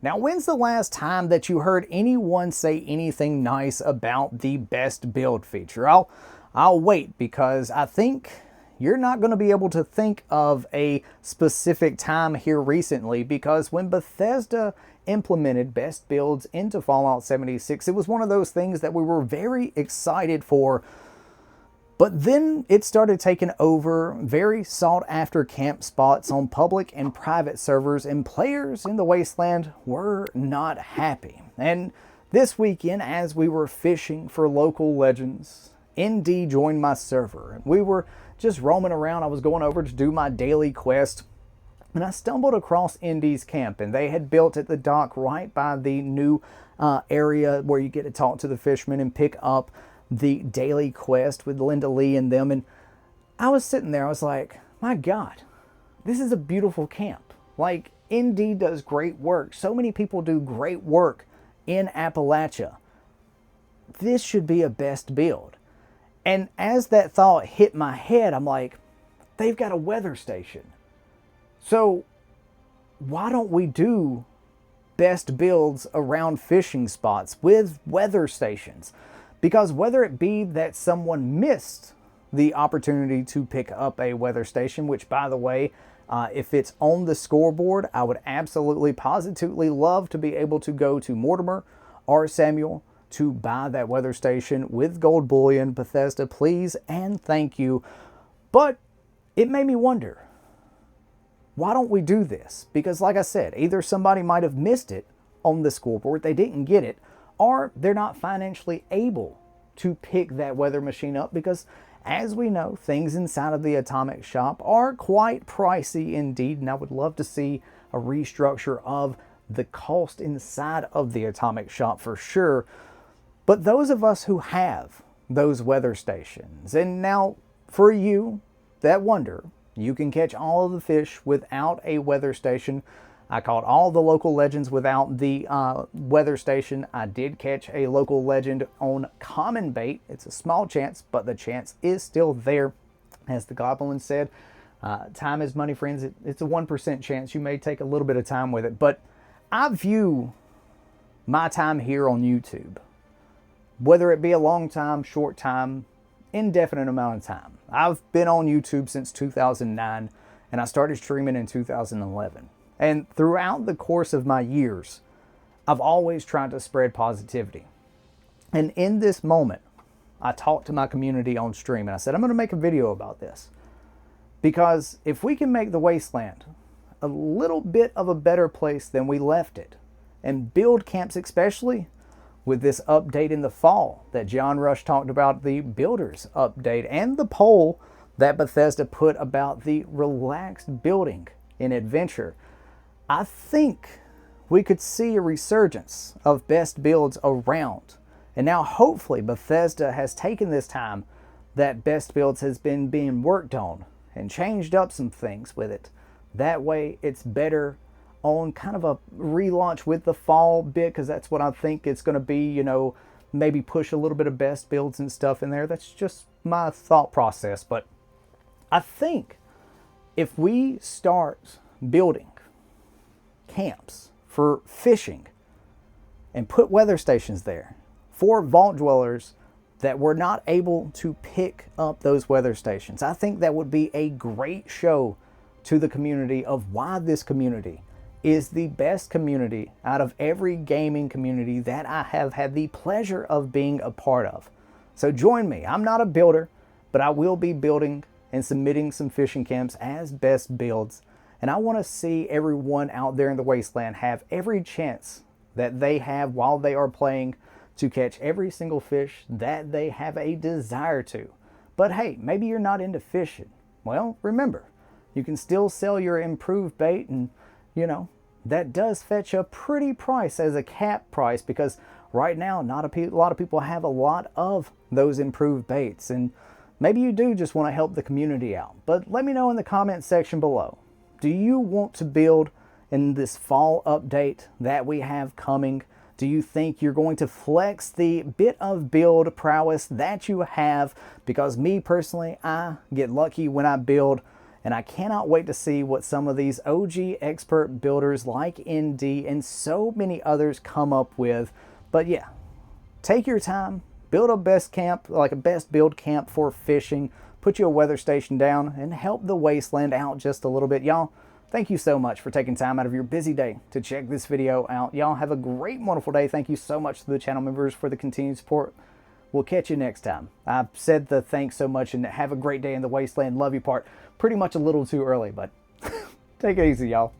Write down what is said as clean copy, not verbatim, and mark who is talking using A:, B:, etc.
A: Now, when's the last time that you heard anyone say anything nice about the best build feature? I'll wait, because I think you're not going to be able to think of a specific time here recently, because when Bethesda implemented best builds into Fallout 76, it was one of those things that we were very excited for. But then it started taking over very sought after camp spots on public and private servers, and players in the Wasteland were not happy. And this weekend, as we were fishing for local legends, ND joined my server. We were just roaming around. I was going over to do my daily quest, and I stumbled across ND's camp, and they had built at the dock right by the new area where you get to talk to the fishermen and pick up the daily quest with Linda Lee and them. And I was sitting there, I was like, my God, this is a beautiful camp. Like, ND does great work. So many people do great work in Appalachia. This should be a best build. And as that thought hit my head, I'm like, they've got a weather station. So why don't we do best builds around fishing spots with weather stations? Because whether it be that someone missed the opportunity to pick up a weather station, which, by the way, if it's on the scoreboard, I would absolutely positively love to be able to go to Mortimer or Samuel to buy that weather station with gold bullion. Bethesda, please and thank you. But it made me wonder, why don't we do this? Because like I said, either somebody might have missed it on the scoreboard, they didn't get it, or they're not financially able to pick that weather machine up, because as we know, things inside of the Atomic Shop are quite pricey indeed, and I would love to see a restructure of the cost inside of the Atomic Shop for sure. But those of us who have those weather stations, and now for you that wonder, you can catch all of the fish without a weather station. I caught all the local legends without the weather station. I did catch a local legend on common bait. It's a small chance, but the chance is still there. As the Goblin said, time is money, friends. It's a 1% chance. You may take a little bit of time with it, but I view my time here on YouTube, whether it be a long time, short time, indefinite amount of time. I've been on YouTube since 2009, and I started streaming in 2011. And throughout the course of my years, I've always tried to spread positivity. And in this moment, I talked to my community on stream, and I said, I'm going to make a video about this. Because if we can make the Wasteland a little bit of a better place than we left it, and build camps, especially with this update in the fall that John Rush talked about, the builders update, and the poll that Bethesda put about the relaxed building in Adventure, I think we could see a resurgence of best builds around. And now hopefully Bethesda has taken this time that best builds has been being worked on and changed up some things with it. That way it's better on kind of a relaunch with the fall bit, because that's what I think it's going to be, you know, maybe push a little bit of best builds and stuff in there. That's just my thought process. But I think if we start building camps for fishing and put weather stations there for vault dwellers that were not able to pick up those weather stations, I think that would be a great show to the community of why this community is the best community out of every gaming community that I have had the pleasure of being a part of. So join me. I'm not a builder, but I will be building and submitting some fishing camps as best builds. And I want to see everyone out there in the Wasteland have every chance that they have while they are playing to catch every single fish that they have a desire to. But hey, maybe you're not into fishing. Well, remember, you can still sell your improved bait, and you know, that does fetch a pretty price as a cap price, because right now not a lot of people have a lot of those improved baits, and maybe you do just want to help the community out. But let me know in the comment section below. Do you want to build in this fall update that we have coming? Do you think you're going to flex the bit of build prowess that you have? Because me personally, I get lucky when I build, And I cannot wait to see what some of these OG expert builders like ND and so many others come up with. But yeah, take your time, build a best camp, like a best build camp for fishing, put you a weather station down, and help the wasteland out just a little bit. Y'all, thank you so much for taking time out of your busy day to check this video out. Y'all have a great, wonderful day. Thank you so much to the channel members for the continued support. We'll catch you next time. I've said the thanks so much and have a great day in the wasteland. Love you part pretty much a little too early, but take it easy, y'all.